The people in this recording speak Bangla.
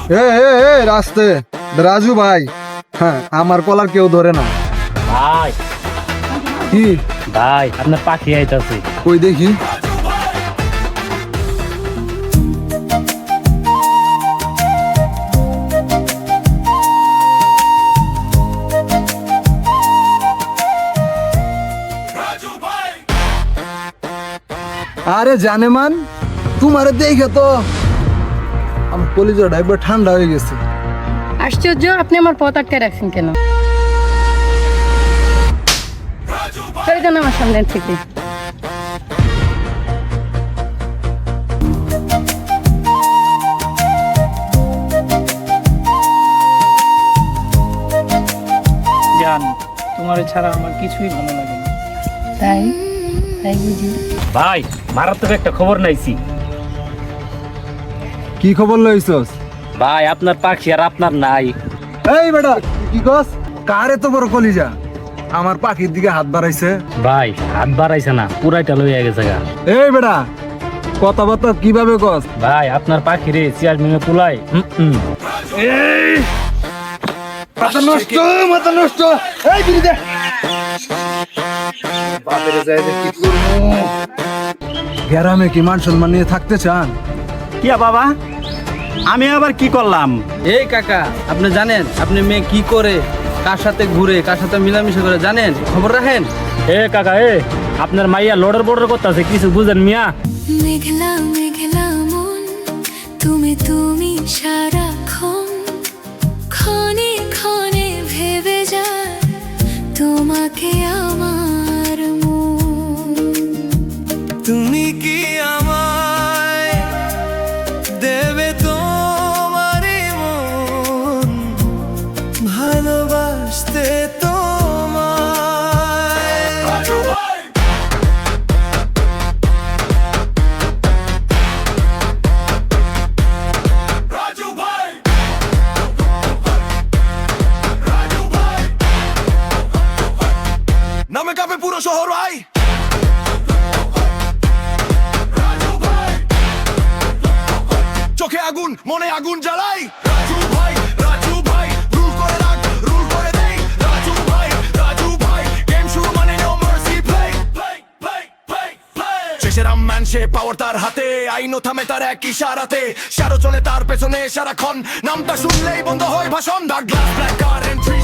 রাস্তে রাজু ভাই, হ্যাঁ আমার কলার কেউ ধরে না ভাই। কি ভাই আপনার পাখি আইতাছে। কই দেখি। আরে জানে মান, তোমারে দেখে তো আমার কলিজাটা একবার ঠান্ডা হয়ে গেছে। আশ্চর্য, আপনি আমার পথ আটকে রাখছেন কেন? সরে যান আমার সামনে থেকে। জান, তোমার ছাড়া আমার কিছুই ভালো লাগে না। তাই তাই বুঝি। ভাই মারাত্মক একটা খবর নাইছি। কি খবর লইছস? ভাই আপনার পাখি আর আপনার নাই। এই বেটা, কি কস? কারে তো বড় কলিজা আমার পাখির দিকে হাত বাড়াইছে। ভাই হাত বাড়াইছে না, পুরাইটা লইয়া গেছে গা। এই বেটা, কথাবার্তা কিভাবে কস? ভাই আপনার পাখি রে চেয়ারম্যানে তুলাই। মাথা নষ্ট, মাথা নষ্ট। এই বিড়ি দে। বাপের যায় যে কি করবো? গ্রামে কি মান সম্মান নিয়ে থাকতে চান? কিয়া বাবা, আমি আবার কি করলাম? এই কাকা, আপনি জানেন আপনি মেয়ে কি করে, কার সাথে ঘুরে, কার সাথে মিলামিশা করে জানেন? খবর রাখেন? এ কাকা আপনার মাইয়া লড়র বড়র করতেছে, কিছু বুঝেন মিয়া? মেঘলা মেঘলা মন, তুমি তুমি সারাক্ষণ ক্ষণে ক্ষণে ভেবে যায় তোমাকে আমার মন। তুমি কি আমায় দেবে তোমারই মন, ভালোবাসতে তোমায়। নামে কাঁপে পুরো শহর ভাই, চোখে আগুন মনে আগুন জ্বালাই। রাজু ভাই, রাজু ভাই, রুল করে রাখ, রুল করে দেই। রাজু ভাই, রাজু ভাই, গেম শুরু মানে no mercy, play play play play play. শেষের আম্মান সে পাওয়ার তার হাতে, আইনও থামে তার এক ইশারাতে। সারো চলে তার পেছনে সারাক্ষণ, নামটা শুনলেই বন্ধ হয় ভাষণ। The glass black car entry